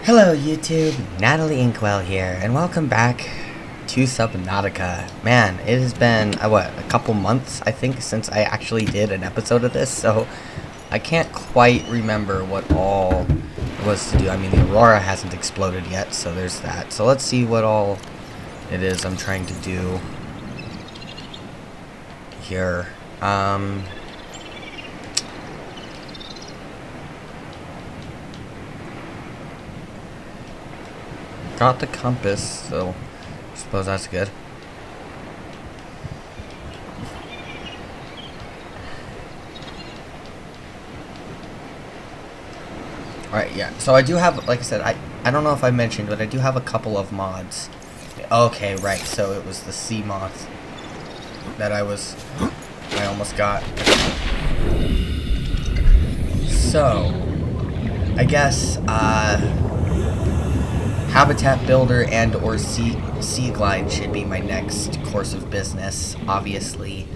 Hello YouTube, Natalie Inkwell here, and welcome back to Subnautica. Man, it has been, a couple months, I think, since I actually did an episode of this, so I can't quite remember what all it was to do. I mean, the Aurora hasn't exploded yet, so there's that. So let's see what all it is I'm trying to do here. Got the compass, so I suppose that's good. Alright, yeah. So I do have, like I said, I don't know if I mentioned, but I do have a couple of mods. Okay, right. So it was the sea moth that I almost got. So, I guess, habitat builder and or sea glide should be my next course of business, obviously.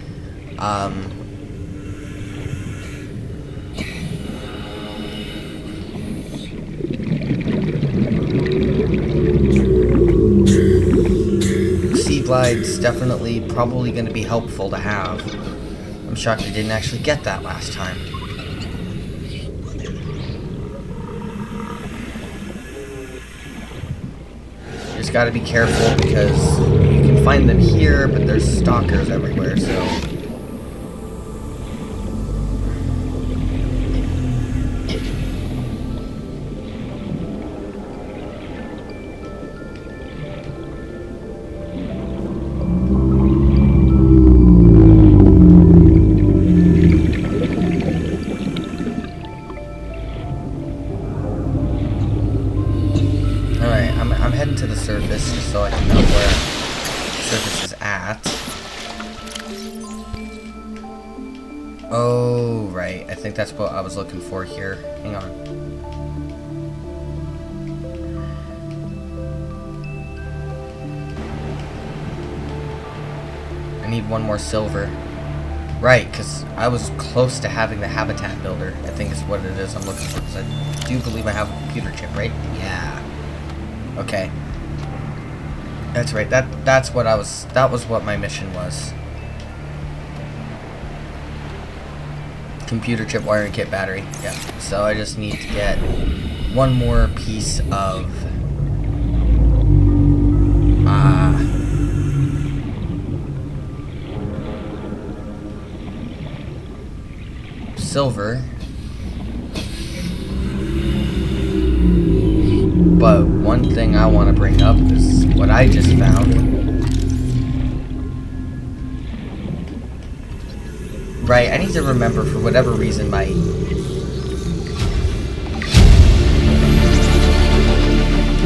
Sea glide's definitely probably going to be helpful to have. I'm shocked I didn't actually get that last time. Just gotta be careful because you can find them here, but there's stalkers everywhere, so. I'm heading to the surface just so I can know where the surface is at. Oh, right. I think that's what I was looking for here. Hang on. I need one more silver. Right, because I was close to having the habitat builder. I think is what it is I'm looking for, because I do believe I have a computer chip, right? Yeah. Okay. That's right. That was what my mission was. Computer chip, wiring kit, battery. Yeah. So I just need to get one more piece of silver. But one thing I want to bring up is what I just found. Right, I need to remember for whatever reason my...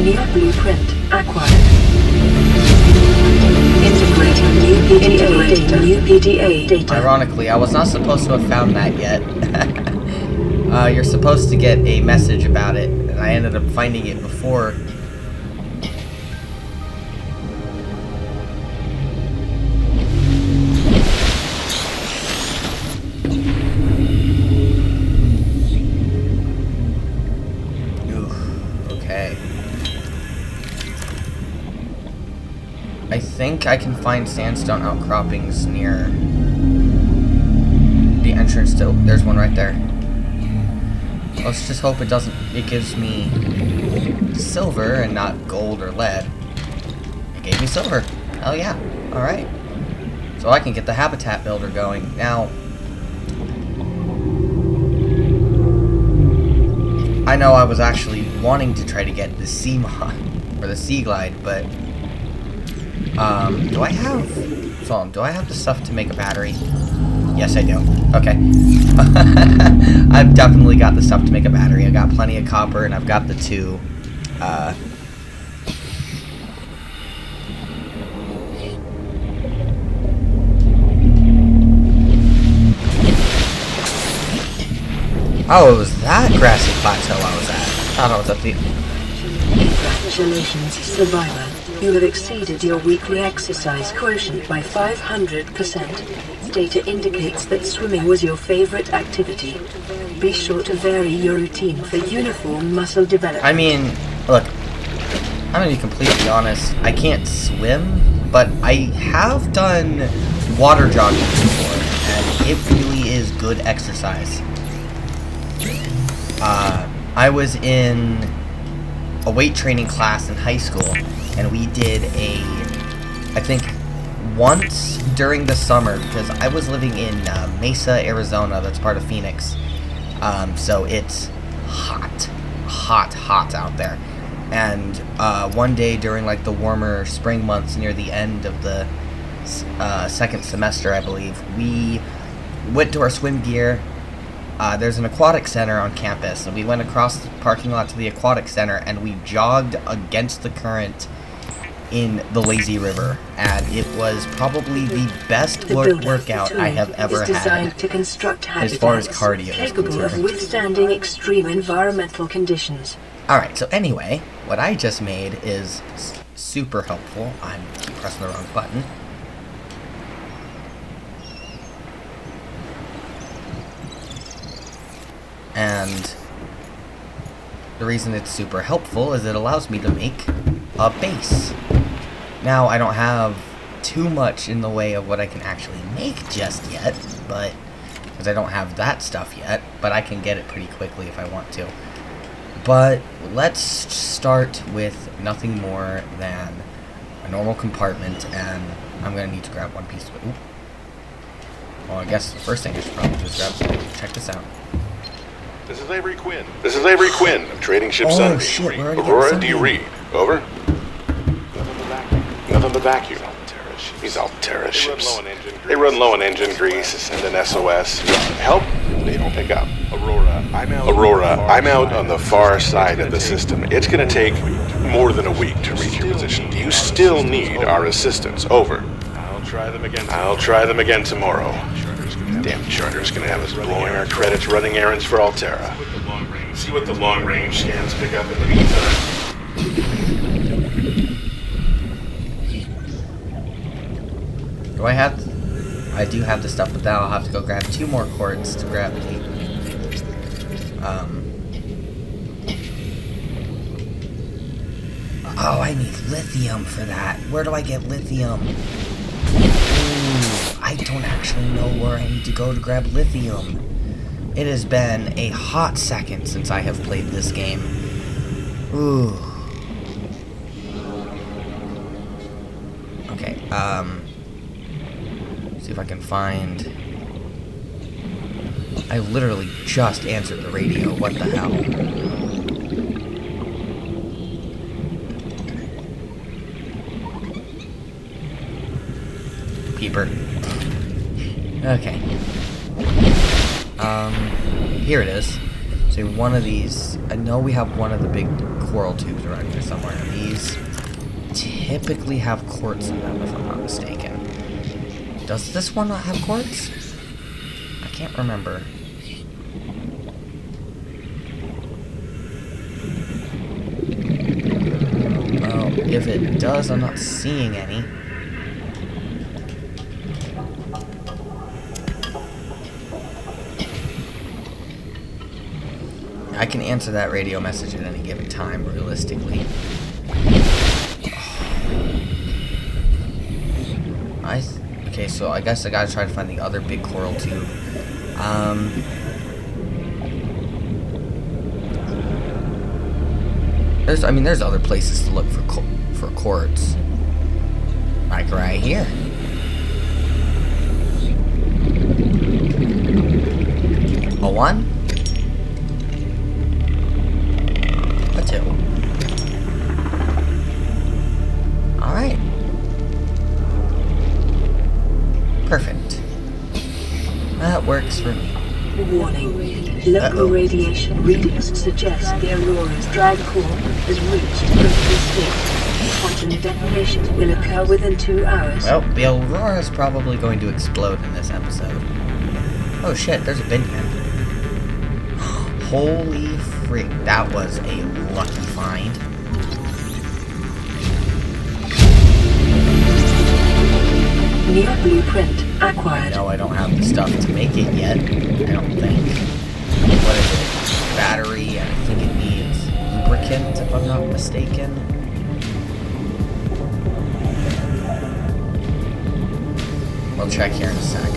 New blueprint acquired. Integrating new PDA data. Ironically, I was not supposed to have found that yet. You're supposed to get a message about it, and I ended up finding it before. Okay. I think I can find sandstone outcroppings near the entrance to... There's one right there. Let's just hope it gives me silver and not gold or lead. It gave me silver. Hell yeah. Alright. So I can get the habitat builder going. Now, I know I was actually wanting to try to get the sea mod, or the sea glide, but, do I have the stuff to make a battery? Yes, I do. Okay. I've definitely got the stuff to make a battery. I got plenty of copper, and I've got the two, Oh, it was that grassy plateau I was at. I thought I was at the... Congratulations, survivor. You have exceeded your weekly exercise quotient by 500%. Data indicates that swimming was your favorite activity. Be sure to vary your routine for uniform muscle development. I mean, Look, I'm gonna be completely honest. I can't swim, but I have done water jogging before, and it really is good exercise. I was in a weight training class in high school, and we did I think once during the summer, because I was living in Mesa, Arizona, that's part of Phoenix. So it's hot out there. And one day during like the warmer spring months near the end of the second semester, I believe, we went to our swim gear. There's an aquatic center on campus, and we went across the parking lot to the aquatic center, and we jogged against the current in the lazy river, and it was probably the best workout I have ever had to construct as far as cardio is capable of concerned. withstanding extreme environmental conditions. Alright, so anyway, what I just made is super helpful. I keep pressing the wrong button. And the reason it's super helpful is it allows me to make a base. Now, I don't have too much in the way of what I can actually make just yet, but because I don't have that stuff yet, but I can get it pretty quickly if I want to. But let's start with nothing more than a normal compartment, and I'm going to need to grab one piece of it. Ooh. Well, I guess the first thing I should probably do is check this out. This is Avery Quinn. This is Avery Quinn of Trading Ship Sunbeam. Shit, we're already Aurora, do you read? Over? Nothing but vacuum. These Altera ships. They run low on engine grease, send an SOS. Help? They don't pick up. Aurora, I'm out on the far side of the system. It's gonna take more than a week to reach your position. Do you still need our assistance? Over. I'll try them again tomorrow. Damn charter's gonna have us blowing our credits running errands for Altera. See what the long-range scans pick up in the meantime. I do have the stuff, but now I'll have to go grab 2 more quartz to grab the oh, I need lithium for that. Where do I get lithium? Ooh, I don't actually know where I need to go to grab lithium. It has been a hot second since I have played this game. Ooh. Okay, see if I can find... I literally just answered the radio. What the hell? Peeper. Okay. Here it is. So one of these... I know we have one of the big coral tubes around here somewhere. These typically have quartz in them, if I'm not mistaken. Does this one not have quartz? I can't remember. Well, if it does, I'm not seeing any. I can answer that radio message at any given time, realistically. Okay, so I guess I gotta try to find the other big coral tube. There's other places to look for quartz. Like right here. A 1? A 2. Alright. Perfect. That works for me. Warning. Local radiation readings suggest the Aurora's drag core has reached critical state. Quantum detonation will occur within 2 hours. Well, the Aurora is probably going to explode in this episode. Oh shit, there's a bin here. Holy freak, that was a lucky find. New blueprint acquired. No, I don't have the stuff to make it yet. I don't think. What is it? Battery, and I think it needs lubricant. lubricant, if I'm not mistaken. We'll check here in a sec.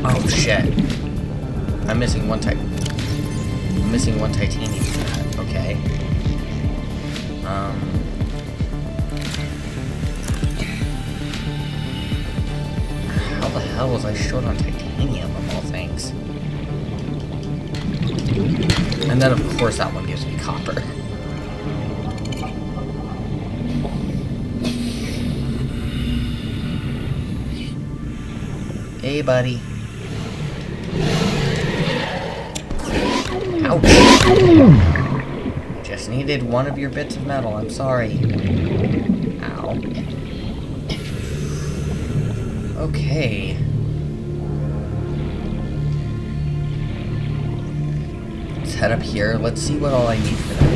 Oh shit! I'm missing one titanium for that. Okay. How the hell was I short on titanium of all things? And then of course that one gives me copper. Hey buddy. Ouch. Just needed one of your bits of metal, I'm sorry. Ow. Okay. Let's head up here. Let's see what all I need for that.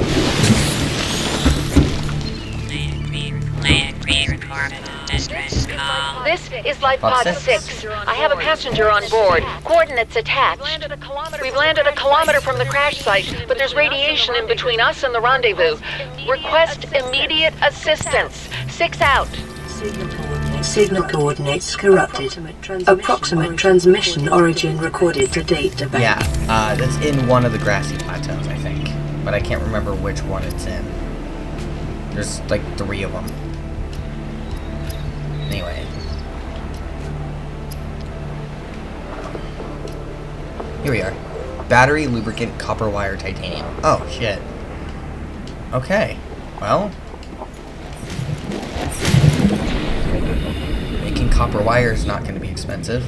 This is Life Pod 6. I have a passenger on board. Coordinates attached. We've landed a kilometer from the crash site, but there's radiation in between us and the rendezvous. Request immediate assistance. 6 out. Signal coordinates corrupted. Approximate transmission origin recorded to data bank. Yeah, that's in one of the grassy plateaus, I think. But I can't remember which one it's in. There's like 3 of them. Anyway. Here we are. Battery, lubricant, copper wire, titanium. Oh, shit. Okay. Well. Making copper wire is not going to be expensive.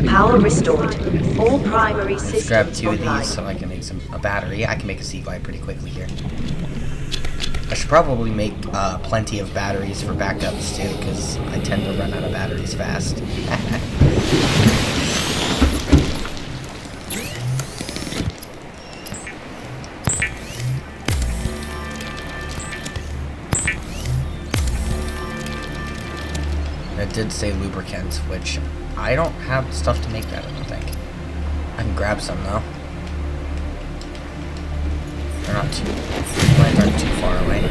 Power restored. All primary systems. Let's grab 2 of these so I can make a battery. I can make a sea glide pretty quickly here. I should probably make plenty of batteries for backups too, because I tend to run out of batteries fast. It did say lubricant, which I don't have stuff to make that, I don't think. I can grab some though. They're not too, mine aren't too far away.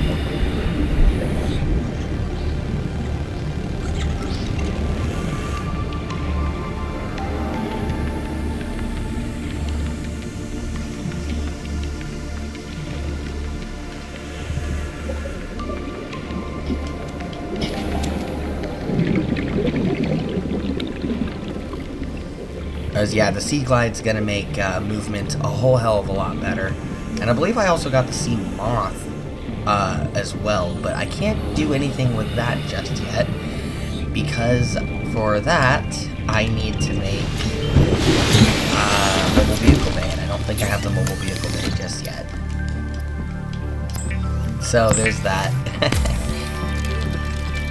As yeah, the Sea Glide's gonna make movement a whole hell of a lot better. And I believe I also got the Sea Moth as well, but I can't do anything with that just yet, because for that, I need to make mobile vehicle bay, and I don't think I have the mobile vehicle bay just yet. So there's that.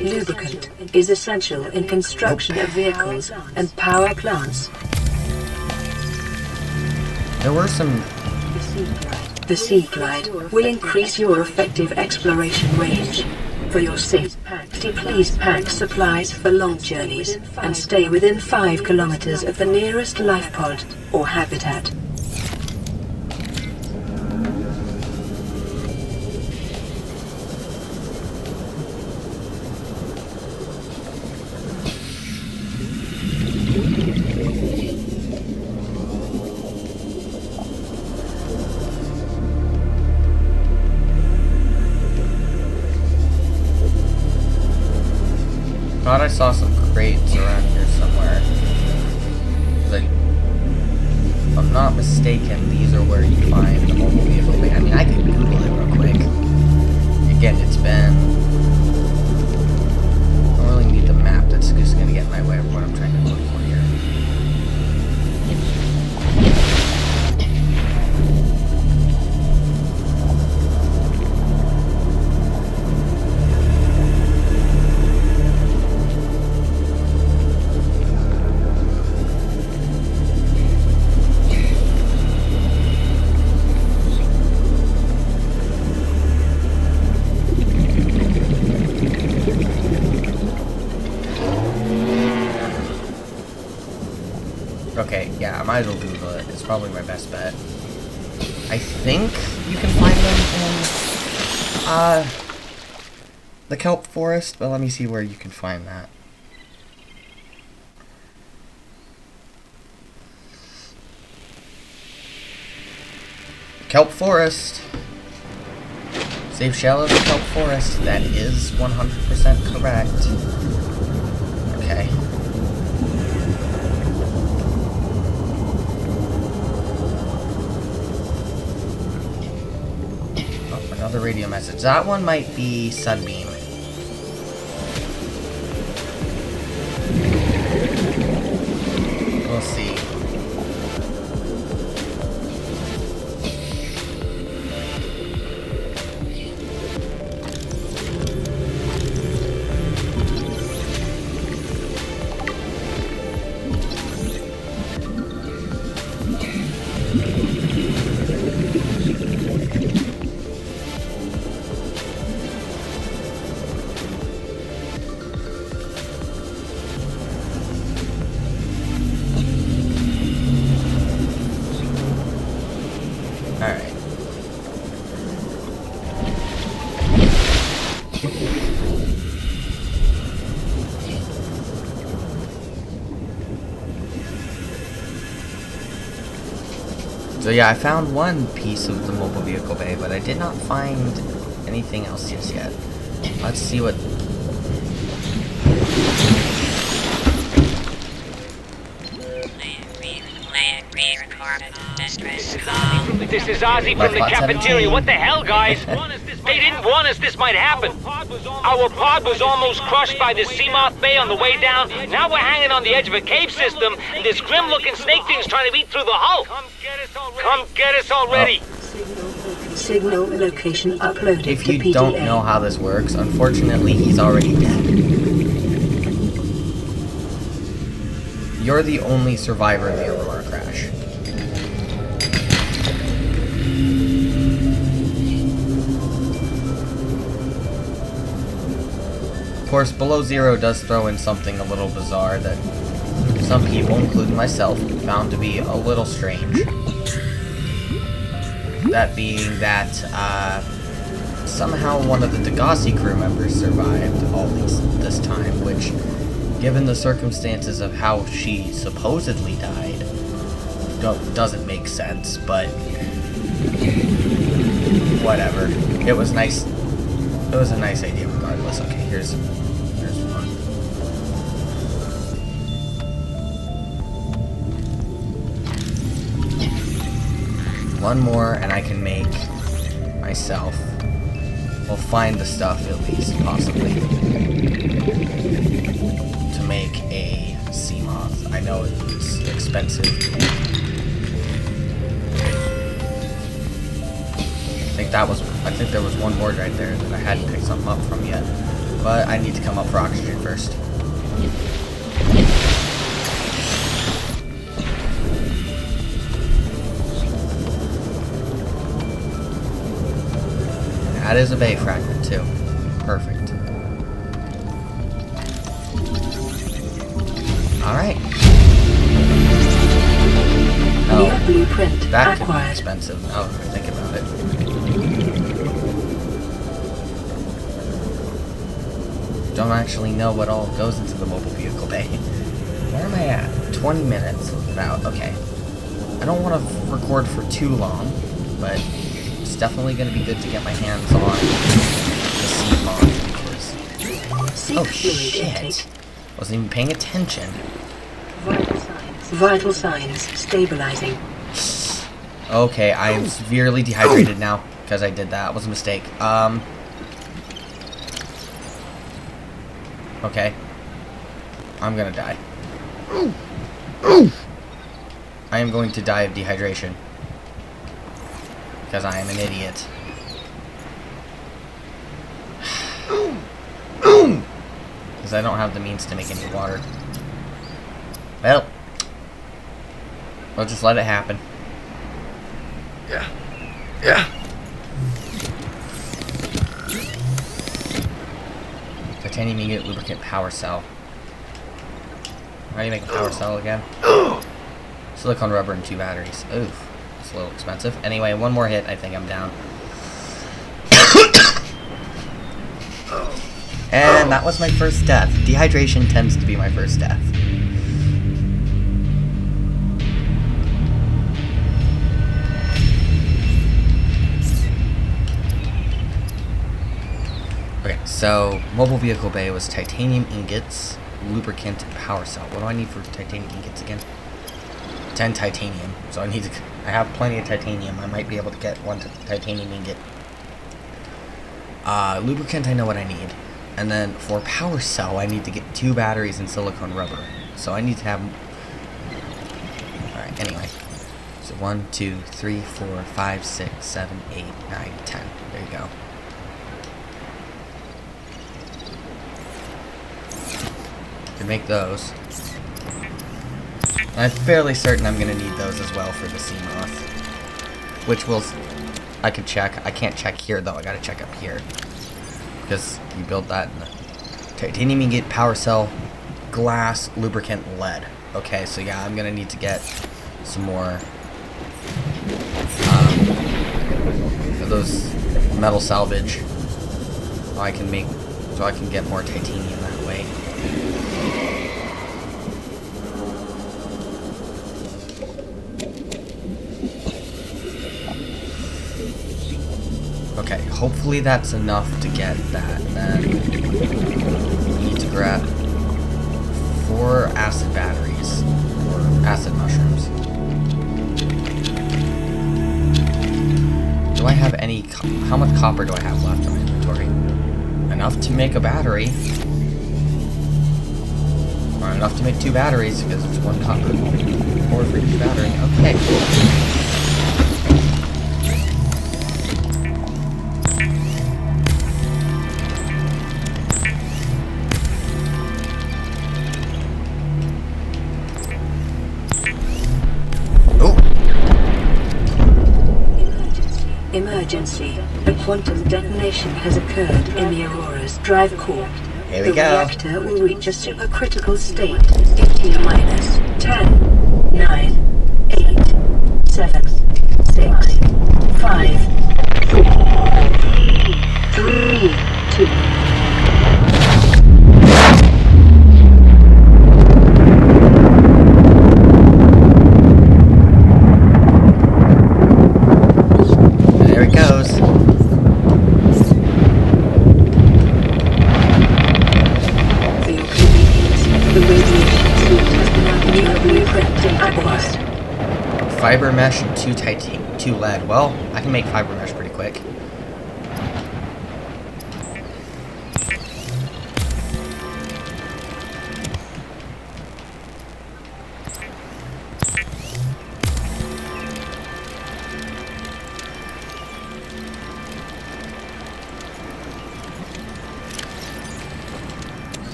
Lubricant is essential in construction of vehicles and power plants. There were some... The Sea Glide will increase your effective exploration range. For your safety, please pack supplies for long journeys and stay within 5 kilometers of the nearest life pod or habitat. Thought I saw some crates around here somewhere. Like, if I'm not mistaken, these are where you find the mobile vehicle bay. I mean, I can Google it real quick. Again, it's been... I don't really need the map. That's just going to get in my way of what I'm trying to look for here. might as well Google it. It's probably my best bet. I think you can find them in the kelp forest, but let me see where you can find that. Kelp forest. Safe shallows of kelp forest. That is 100% correct. Okay. Oh, another radio message. That one might be Sunbeam. We'll see. So yeah, I found one piece of the mobile vehicle bay, but I did not find anything else just yet. Let's see what... This is Ozzy from the cafeteria. What the hell, guys? They didn't warn us this might happen. Our pod was almost crushed by this Seamoth Bay on the way down. Now we're hanging on the edge of a cave system, and this grim-looking snake thing's trying to eat through the hull. Come get us already. Signal location uploaded. If you don't know how this works, unfortunately, he's already dead. You're the only survivor of the Aurora crash. Of course, Below Zero does throw in something a little bizarre that some people, including myself, found to be a little strange. That being that, somehow one of the Degassi crew members survived all this time, which, given the circumstances of how she supposedly died, doesn't make sense, but whatever. It was nice. It was a nice idea regardless. Okay, here's one. One more, and I can make myself. We'll find the stuff at least, possibly, to make a Seamoth. I know it's expensive. I think there was one more right there that I hadn't picked something up from yet. But I need to come up for oxygen first. That is a bay fragment too. Perfect. Alright. Oh, blueprint that could be acquired. expensive now that I think about it. Don't actually know what all goes into the mobile vehicle bay. Where am I at? 20 minutes about. Okay. I don't want to record for too long, but it's definitely going to be good to get my hands on the Seamoth because... Oh shit! Wasn't even paying attention. Vital signs stabilizing. Okay, I am severely dehydrated now because I did that. It was a mistake. Okay. I'm gonna die. I am going to die of dehydration. Because I am an idiot. Because I don't have the means to make any water. Well. We'll just let it happen. Yeah. Titanium ingot lubricant power cell. How do you make a power cell again? Silicone rubber and 2 batteries. Oof. It's a little expensive. Anyway, one more hit. I think I'm down. And that was my first death. Dehydration tends to be my first death. Okay, so mobile vehicle bay was titanium ingots, lubricant, and power cell. What do I need for titanium ingots again? 10 titanium. So I have plenty of titanium. I might be able to get 1 titanium ingot. Lubricant, I know what I need. And then for power cell, I need to get 2 batteries and silicone rubber. So I need to have... Alright, anyway. So 1, 2, 3, 4, 5, 6, 7, 8, 9, 10. There you go. To make those. And I'm fairly certain I'm going to need those as well for the sea moth. Which will... I can check. I can't check here, though. I gotta check up here. Because you build that in the titanium ingot, power cell, glass, lubricant, lead. Okay, so yeah, I'm gonna need to get some more of those metal salvage. So I can get more titanium that way. Okay, hopefully that's enough to get that. Then we need to grab 4 acid batteries, or acid mushrooms. Do I have any, how much copper do I have left in my inventory? Enough to make a battery. Or enough to make 2 batteries, because it's 1 copper. 4 for each battery. Okay, cool. Emergency. A quantum detonation has occurred in the Aurora's drive core. Here we the go. reactor will reach a supercritical state in T-minus 10, 9, 8, 7, 6, 5, 4, 3, 2. Fiber mesh and 2 lead. Well, I can make fiber mesh pretty quick.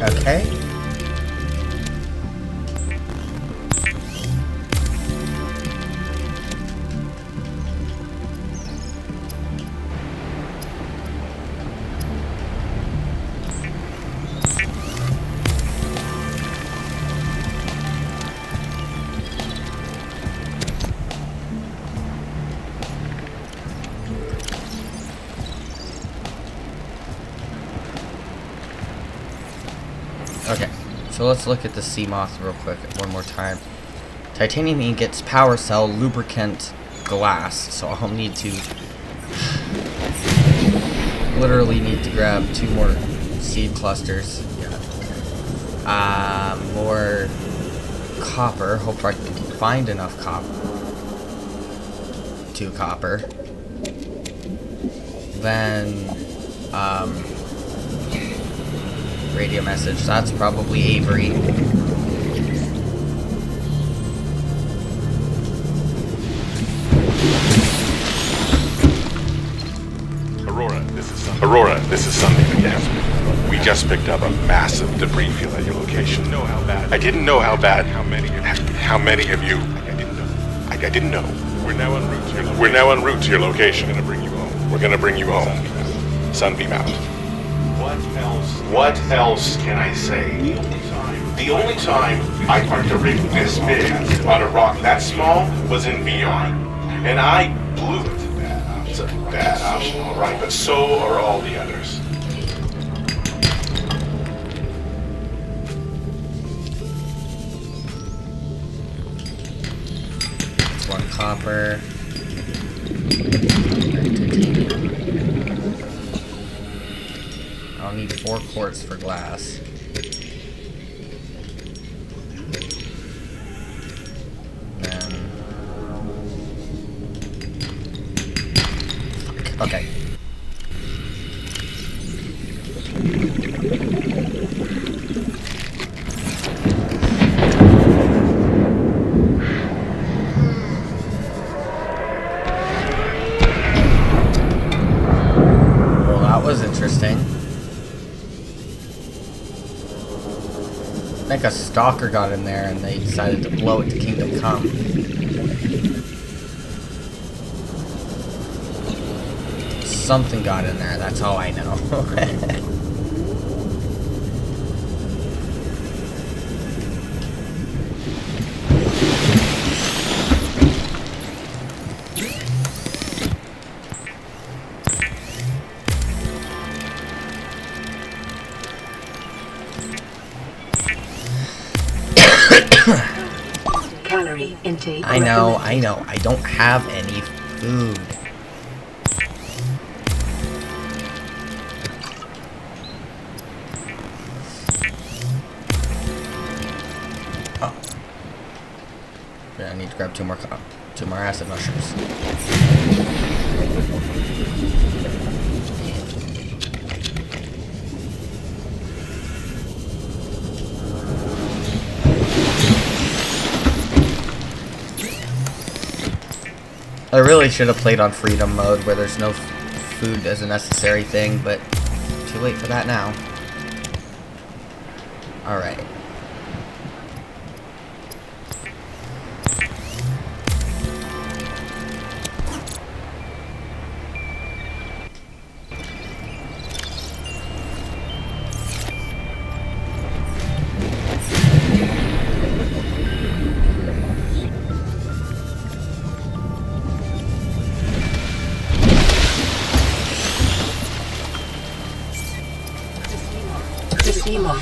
Okay. So So let's look at the sea moth real quick one more time. Titanium ingots, power cell, lubricant, glass. So I'll need to literally need to grab 2 more seed clusters. Yeah. More copper. Hope I can find enough copper. 2 copper. Then radio message. That's probably Avery. Aurora, this is something again. We just picked up a massive debris field at your location. I didn't know how bad. How many have you? I didn't know. We're now en route to your location. We're gonna bring you home. Sunbeam out. What else can I say? The only time I parked a rig this big on a rock that small was in VR, and I blew it. It's a bad option, all right, but so are all the others. That's 1 copper. I'll need 4 quartz for glass. Okay. Well, that was interesting. I think a stalker got in there and they decided to blow it to Kingdom Come. Something got in there, that's all I know. Calorie intake. I know. I don't have any food. I need to grab 2 more acid mushrooms. I really should have played on freedom mode where there's no food as a necessary thing, but too late for that now. Alright.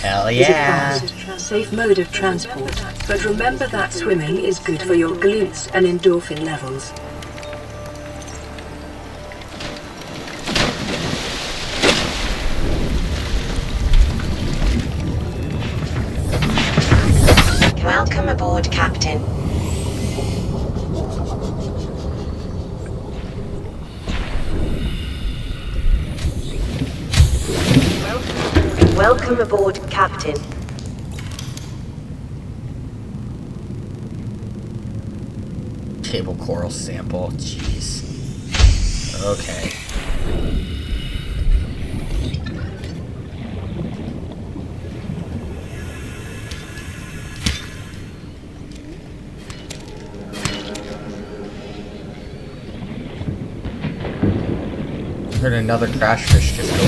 Hell yeah! Is a safe mode of transport, but remember that swimming is good for your glutes and endorphin levels. Welcome aboard, Captain. Welcome aboard, Captain. Table coral sample, jeez. Okay. Heard another crash fish just go.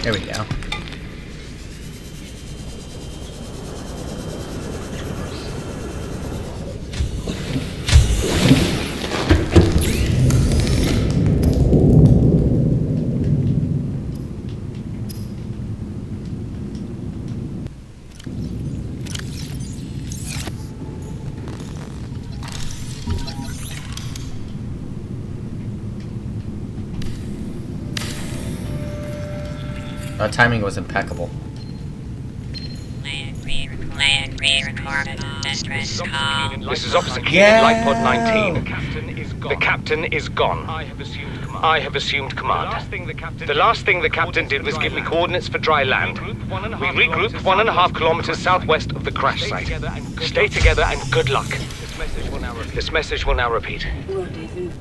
There we go. Our timing was impeccable. This is Officer Keenan, Light Pod 19. The captain is gone. I have assumed command. The last thing the captain did was give me coordinates for dry land. We regrouped 1.5 kilometers southwest of the crash site. Stay together and good luck. This message will now repeat.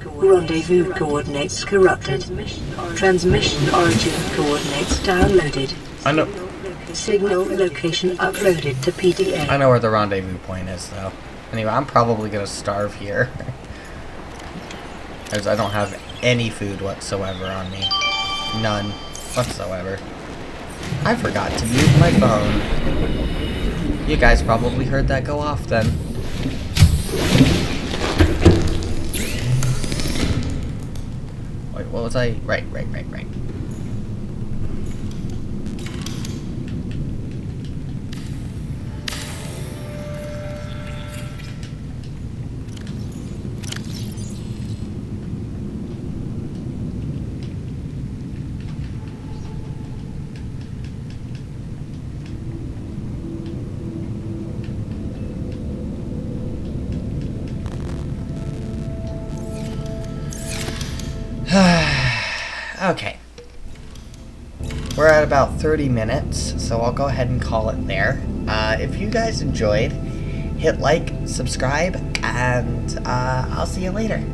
Rendezvous coordinates corrupted. Transmission origin coordinates downloaded. I know. Signal location uploaded to PDA. I know where the rendezvous point is, though. Anyway, I'm probably gonna starve here. As I don't have any food whatsoever on me. None whatsoever. I forgot to mute my phone. You guys probably heard that go off then. Wait, what was I? Right. Okay. We're at about 30 minutes, so I'll go ahead and call it there. If you guys enjoyed, hit like, subscribe, and I'll see you later.